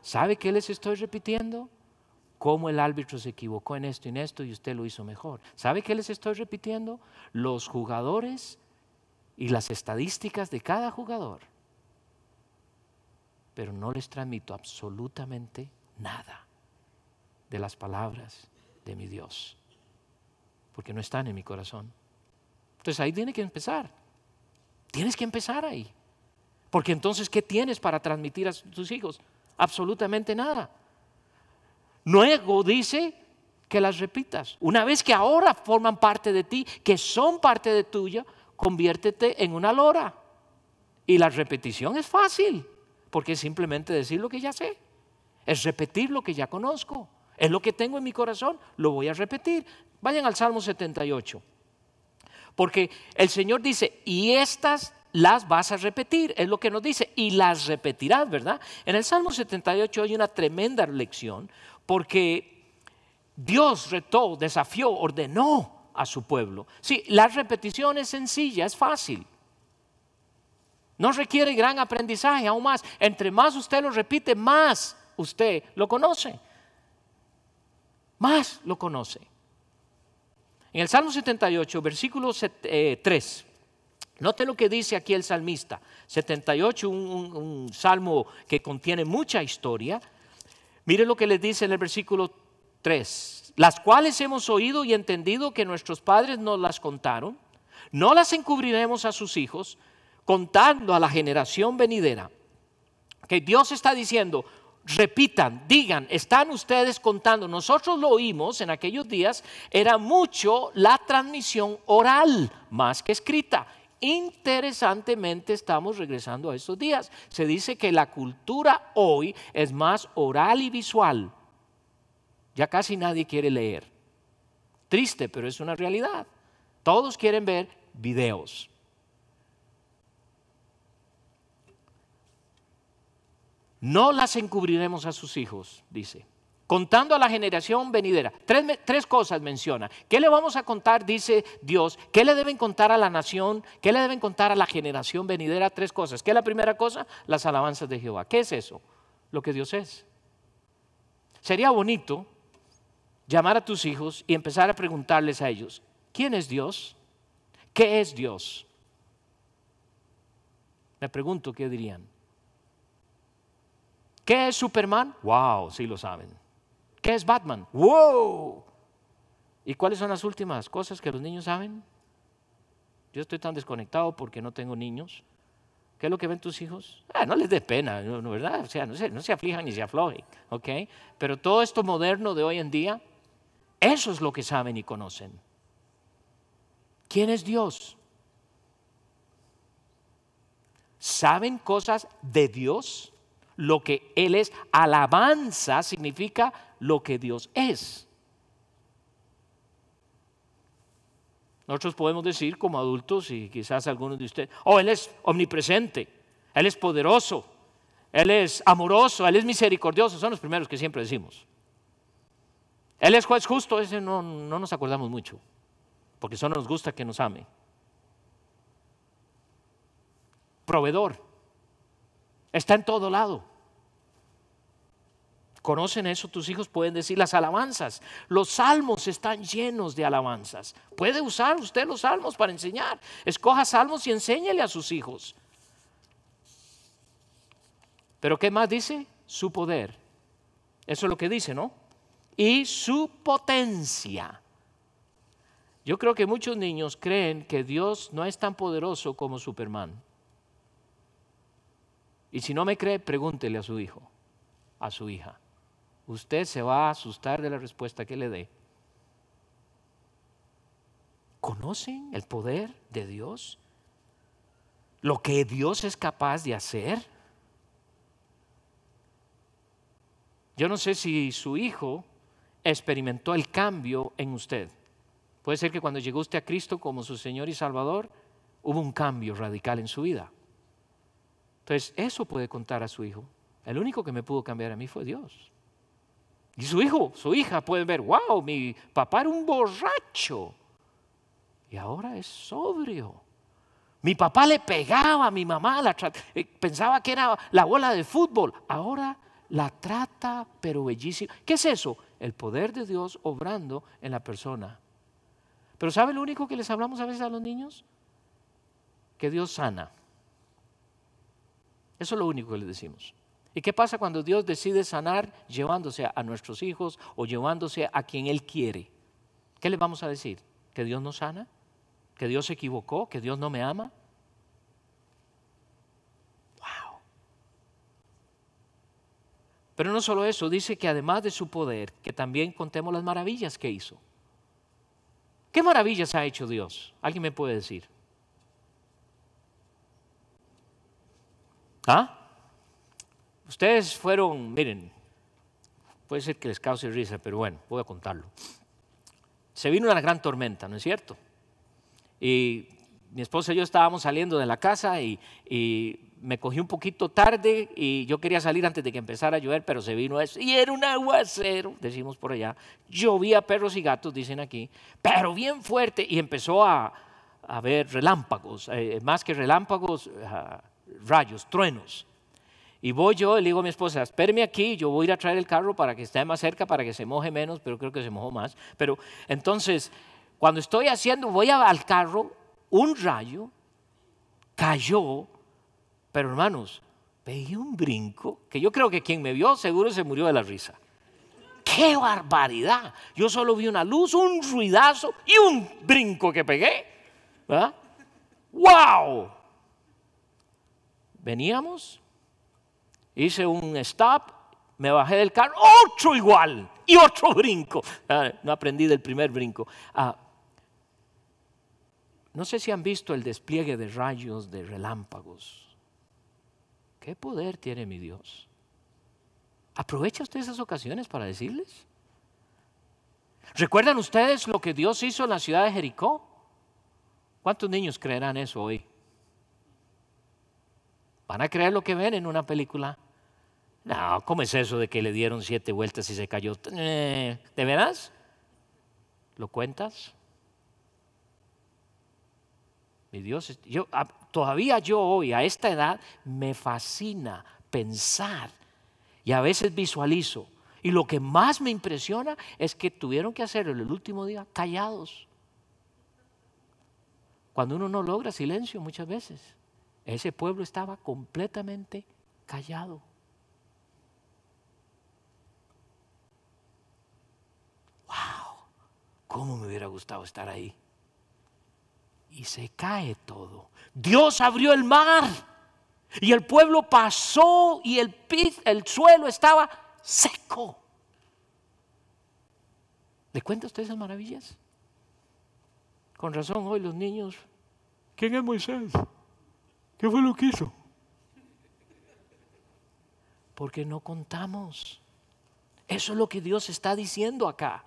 ¿Sabe qué les estoy repitiendo? Cómo el árbitro se equivocó en esto y en esto y usted lo hizo mejor. ¿Sabe qué les estoy repitiendo? Los jugadores y las estadísticas de cada jugador. Pero no les transmito absolutamente nada de las palabras de mi Dios, porque no están en mi corazón. Entonces ahí tiene que empezar. Tienes que empezar ahí. Porque entonces, ¿qué tienes para transmitir a tus hijos? Absolutamente nada. Luego dice que las repitas. Una vez que ahora forman parte de ti, que son parte de tuya, conviértete en una lora. Y la repetición es fácil, porque es simplemente decir lo que ya sé. Es repetir lo que ya conozco. Es lo que tengo en mi corazón, lo voy a repetir. Vayan al Salmo 78. Porque el Señor dice, y estas las vas a repetir, es lo que nos dice, y las repetirás, ¿verdad? En el Salmo 78 hay una tremenda lección, porque Dios retó, desafió, ordenó a su pueblo. Sí, la repetición es sencilla, es fácil. No requiere gran aprendizaje, aún más. Entre más usted lo repite, más usted lo conoce. Más lo conoce. En el Salmo 78, versículo 3, note lo que dice aquí el salmista. 78, un salmo que contiene mucha historia. Mire lo que les dice en el versículo 3. Las cuales hemos oído y entendido que nuestros padres nos las contaron. No las encubriremos a sus hijos, contando a la generación venidera. Que Dios está diciendo, repitan, digan, están ustedes contando. Nosotros lo oímos en aquellos días, era mucho la transmisión oral más que escrita. Interesantemente estamos regresando a estos días. Se dice que la cultura hoy es más oral y visual. Ya casi nadie quiere leer. Triste, pero es una realidad. Todos quieren ver videos. No las encubriremos a sus hijos, dice. Contando a la generación venidera. Tres cosas menciona. ¿Qué le vamos a contar? Dice Dios. ¿Qué le deben contar a la nación? ¿Qué le deben contar a la generación venidera? Tres cosas. ¿Qué es la primera cosa? Las alabanzas de Jehová. ¿Qué es eso? Lo que Dios es. Sería bonito llamar a tus hijos y empezar a preguntarles a ellos, ¿quién es Dios? ¿Qué es Dios? Me pregunto, ¿qué dirían? ¿Qué es Superman? Wow, sí lo saben. ¿Qué es Batman? Wow. ¿Y cuáles son las últimas cosas que los niños saben? Yo estoy tan desconectado porque no tengo niños. ¿Qué es lo que ven tus hijos? No les dé pena, ¿no, verdad? O sea, no se aflijan ni se aflojen, ¿ok? Pero todo esto moderno de hoy en día, eso es lo que saben y conocen. ¿Quién es Dios? ¿Saben cosas de Dios? Lo que Él es. Alabanza significa lo que Dios es. Nosotros podemos decir como adultos y quizás algunos de ustedes, Él es omnipresente, Él es poderoso, Él es amoroso, Él es misericordioso. Son los primeros que siempre decimos. Él es juez justo, ese no nos acordamos mucho, porque solo nos gusta que nos ame. Proveedor. Está en todo lado. ¿Conocen eso? Tus hijos pueden decir las alabanzas. Los salmos están llenos de alabanzas. Puede usar usted los salmos para enseñar. Escoja salmos y enséñele a sus hijos. Pero ¿qué más dice? Su poder. Eso es lo que dice, ¿no? Y su potencia. Yo creo que muchos niños creen que Dios no es tan poderoso como Superman. Y si no me cree, pregúntele a su hijo, a su hija. Usted se va a asustar de la respuesta que le dé. ¿Conocen el poder de Dios? ¿Lo que Dios es capaz de hacer? Yo no sé si su hijo experimentó el cambio en usted. Puede ser que cuando llegó usted a Cristo como su Señor y Salvador, hubo un cambio radical en su vida. Entonces, eso puede contar a su hijo. El único que me pudo cambiar a mí fue Dios. Y su hijo, su hija pueden ver, wow, mi papá era un borracho y ahora es sobrio. Mi papá le pegaba a mi mamá, pensaba que era la bola de fútbol, ahora la trata pero bellísimo. ¿Qué es eso? El poder de Dios obrando en la persona. Pero ¿sabe lo único que les hablamos a veces a los niños? Que Dios sana. Eso es lo único que les decimos. ¿Y qué pasa cuando Dios decide sanar llevándose a nuestros hijos o llevándose a quien Él quiere? ¿Qué le vamos a decir? ¿Que Dios no sana? ¿Que Dios se equivocó? ¿Que Dios no me ama? ¡Wow! Pero no solo eso, dice que además de su poder, que también contemos las maravillas que hizo. ¿Qué maravillas ha hecho Dios? ¿Alguien me puede decir? ¿Ah? Ustedes fueron, miren, puede ser que les cause risa, pero bueno, voy a contarlo. Se vino una gran tormenta, ¿no es cierto? Y mi esposa y yo estábamos saliendo de la casa y me cogí un poquito tarde y yo quería salir antes de que empezara a llover, pero se vino eso y era un aguacero, decimos por allá. Llovía perros y gatos, dicen aquí, pero bien fuerte y empezó a haber relámpagos, más que relámpagos, rayos, truenos. Y voy yo y le digo a mi esposa, espéreme aquí, yo voy a ir a traer el carro para que esté más cerca, para que se moje menos, pero creo que se mojó más. Pero entonces, cuando estoy haciendo, voy al carro, un rayo cayó, pero hermanos, pegué un brinco, que yo creo que quien me vio seguro se murió de la risa. ¡Qué barbaridad! Yo solo vi una luz, un ruidazo y un brinco que pegué. ¿Verdad? ¡Wow! Veníamos. Hice un stop, me bajé del carro, otro igual y otro brinco. No aprendí del primer brinco. No sé si han visto el despliegue de rayos, de relámpagos. ¿Qué poder tiene mi Dios? ¿Aprovecha usted esas ocasiones para decirles? ¿Recuerdan ustedes lo que Dios hizo en la ciudad de Jericó? ¿Cuántos niños creerán eso hoy? ¿Van a creer lo que ven en una película? No, ¿cómo es eso de que le dieron 7 vueltas y se cayó? ¿De veras? ¿Lo cuentas? Mi Dios, todavía yo hoy a esta edad me fascina pensar y a veces visualizo. Y lo que más me impresiona es que tuvieron que hacerlo el último día callados. Cuando uno no logra silencio muchas veces. Ese pueblo estaba completamente callado. ¡Wow! ¿Cómo me hubiera gustado estar ahí? Y se cae todo. Dios abrió el mar y el pueblo pasó y el suelo estaba seco. ¿Le cuenta usted esas maravillas? Con razón hoy los niños, ¿quién es Moisés? ¿Qué fue lo que hizo? Porque no contamos. Eso es lo que Dios está diciendo acá.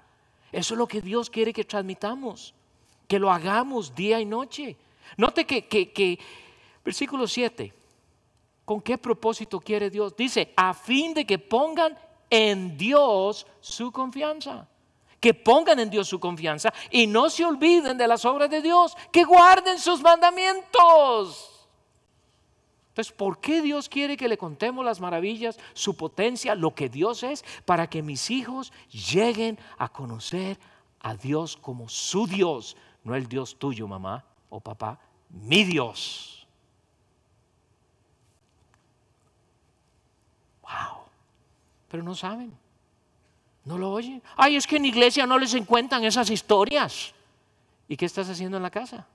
Eso es lo que Dios quiere que transmitamos. Que lo hagamos día y noche. Note que versículo 7, ¿con qué propósito quiere Dios? Dice, a fin de que pongan en Dios su confianza. Que pongan en Dios su confianza y no se olviden de las obras de Dios. Que guarden sus mandamientos. Entonces, ¿por qué Dios quiere que le contemos las maravillas, su potencia, lo que Dios es? Para que mis hijos lleguen a conocer a Dios como su Dios. No el Dios tuyo, mamá o papá, mi Dios. Wow. Pero no saben, no lo oyen. Ay, es que en iglesia no les cuentan esas historias. ¿Y qué estás haciendo en la casa?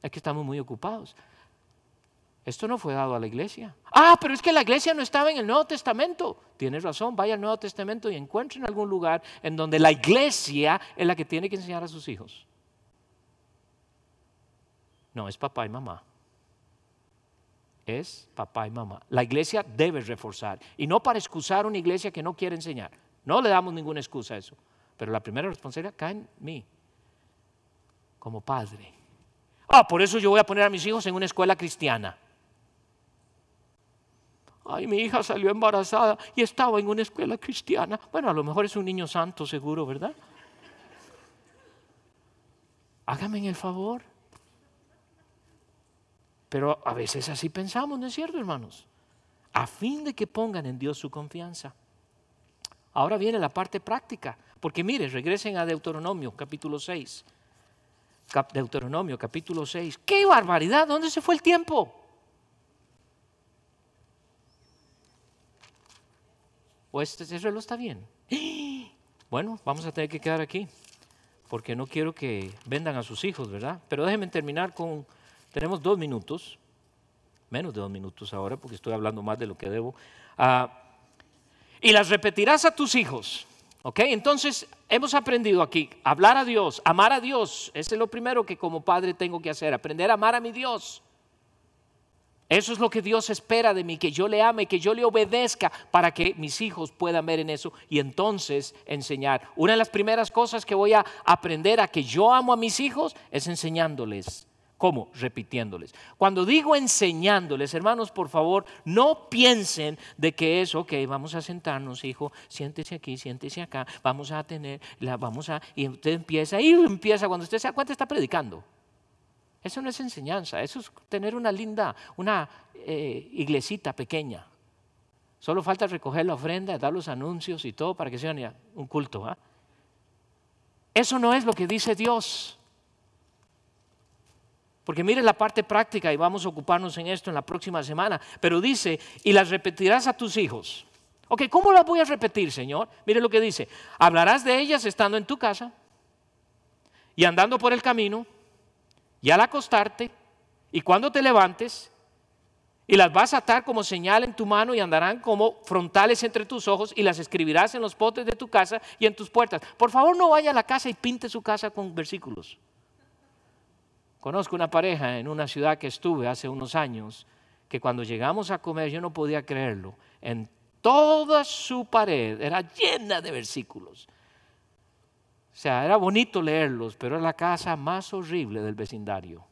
Es que estamos muy ocupados. Esto no fue dado a la iglesia. Pero es que la iglesia no estaba en el Nuevo Testamento. Tienes razón, vaya al Nuevo Testamento y encuentren algún lugar en donde la iglesia es la que tiene que enseñar a sus hijos. No, es papá y mamá. Es papá y mamá. La iglesia debe reforzar. Y no para excusar una iglesia que no quiere enseñar. No le damos ninguna excusa a eso. Pero la primera responsabilidad cae en mí, como padre. Por eso yo voy a poner a mis hijos en una escuela cristiana. Ay, mi hija salió embarazada y estaba en una escuela cristiana. Bueno, a lo mejor es un niño santo seguro, ¿verdad? Hágame el favor. Pero a veces así pensamos, ¿no es cierto, hermanos? A fin de que pongan en Dios su confianza. Ahora viene la parte práctica. Porque mire, regresen a Deuteronomio capítulo 6. Deuteronomio capítulo 6. ¡Qué barbaridad! ¿Dónde se fue el tiempo? ¿O este reloj está bien? Bueno, vamos a tener que quedar aquí. Porque no quiero que vendan a sus hijos, ¿verdad? Pero déjenme terminar con... Tenemos 2 minutos. Menos de 2 minutos ahora porque estoy hablando más de lo que debo. Y las repetirás a tus hijos. ¿Ok? Entonces hemos aprendido aquí, hablar a Dios, amar a Dios. Ese es lo primero que como padre tengo que hacer, aprender a amar a mi Dios. Eso es lo que Dios espera de mí, que yo le ame, que yo le obedezca para que mis hijos puedan ver en eso y entonces enseñar. Una de las primeras cosas que voy a aprender a que yo amo a mis hijos es enseñándoles. ¿Cómo? Repitiéndoles. Cuando digo enseñándoles, hermanos, por favor, no piensen de que es, ok, vamos a sentarnos, hijo, siéntese aquí, siéntese acá, y usted empieza, cuando usted se da cuenta está predicando. Eso no es enseñanza, eso es tener una linda, iglesita pequeña. Solo falta recoger la ofrenda, dar los anuncios y todo para que sea un culto. ¿Ah? Eso no es lo que dice Dios. Porque mire la parte práctica y vamos a ocuparnos en esto en la próxima semana. Pero dice, y las repetirás a tus hijos. Ok, ¿cómo las voy a repetir, Señor? Mire lo que dice. Hablarás de ellas estando en tu casa y andando por el camino y al acostarte y cuando te levantes, y las vas a atar como señal en tu mano y andarán como frontales entre tus ojos y las escribirás en los postes de tu casa y en tus puertas. Por favor, no vaya a la casa y pinte su casa con versículos. Conozco una pareja en una ciudad que estuve hace unos años, que cuando llegamos a comer yo no podía creerlo. En toda su pared era llena de versículos. O sea, era bonito leerlos, pero era la casa más horrible del vecindario.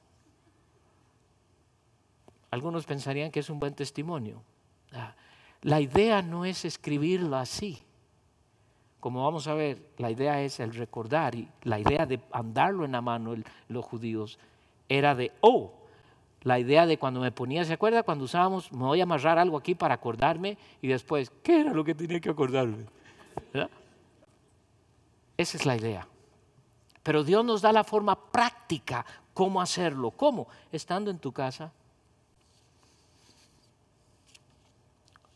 Algunos pensarían que es un buen testimonio. La idea no es escribirlo así. Como vamos a ver, la idea es el recordar y la idea de andarlo en la mano los judíos era de, la idea de cuando me ponía, ¿se acuerda? Cuando usábamos, me voy a amarrar algo aquí para acordarme y después, ¿qué era lo que tenía que acordarme? ¿Verdad? Esa es la idea. Pero Dios nos da la forma práctica, cómo hacerlo. ¿Cómo? Estando en tu casa,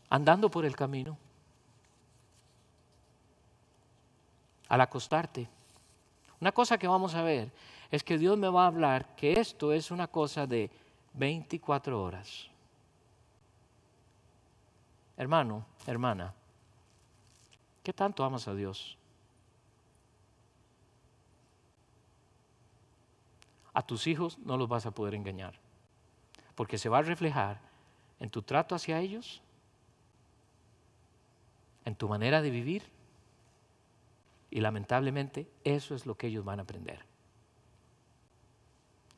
andando por el camino, al acostarte. Una cosa que vamos a ver es que Dios me va a hablar que esto es una cosa de 24 horas. Hermano, hermana, ¿qué tanto amas a Dios? A tus hijos no los vas a poder engañar, porque se va a reflejar en tu trato hacia ellos, en tu manera de vivir, y lamentablemente eso es lo que ellos van a aprender.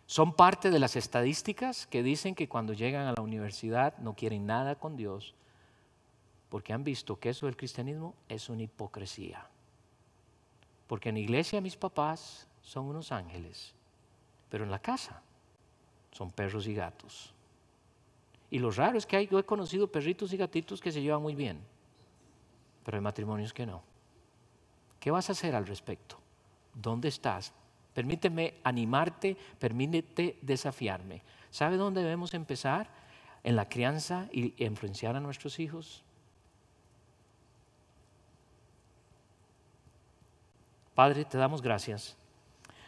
Son parte de las estadísticas que dicen que cuando llegan a la universidad no quieren nada con Dios porque han visto que eso del cristianismo es una hipocresía. Porque en la iglesia mis papás son unos ángeles, pero en la casa son perros y gatos. Y lo raro es que yo he conocido perritos y gatitos que se llevan muy bien, pero hay matrimonios que no. ¿Qué vas a hacer al respecto? ¿Dónde estás? Permíteme animarte, permítete desafiarme. ¿Sabe dónde debemos empezar? En la crianza y influenciar a nuestros hijos. Padre, te damos gracias.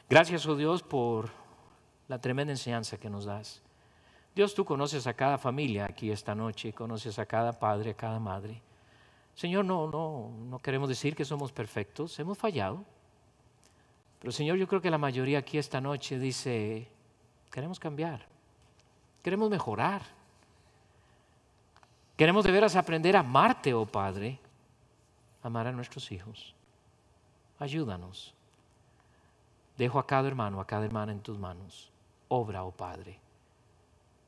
Gracias, oh Dios, por la tremenda enseñanza que nos das. Dios, tú conoces a cada familia aquí esta noche, conoces a cada padre, a cada madre. Señor, no queremos decir que somos perfectos, hemos fallado. Pero Señor, yo creo que la mayoría aquí esta noche dice, queremos cambiar, queremos mejorar. Queremos de veras aprender a amarte, oh Padre, amar a nuestros hijos. Ayúdanos. Dejo a cada hermano, a cada hermana en tus manos. Obra, oh Padre.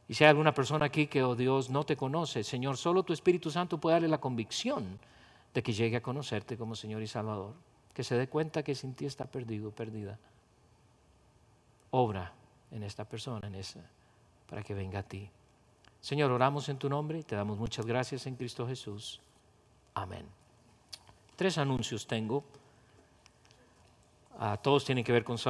Y Y si hay alguna persona aquí que, oh Dios, no te conoce, Señor, solo tu Espíritu Santo puede darle la convicción de que llegue a conocerte como Señor y Salvador, que se dé cuenta que sin ti está perdido, perdida. Obra en esta persona, para que venga a ti. Señor, oramos en tu nombre y te damos muchas gracias en Cristo Jesús. Amén. 3 anuncios tengo. Todos tienen que ver con salud.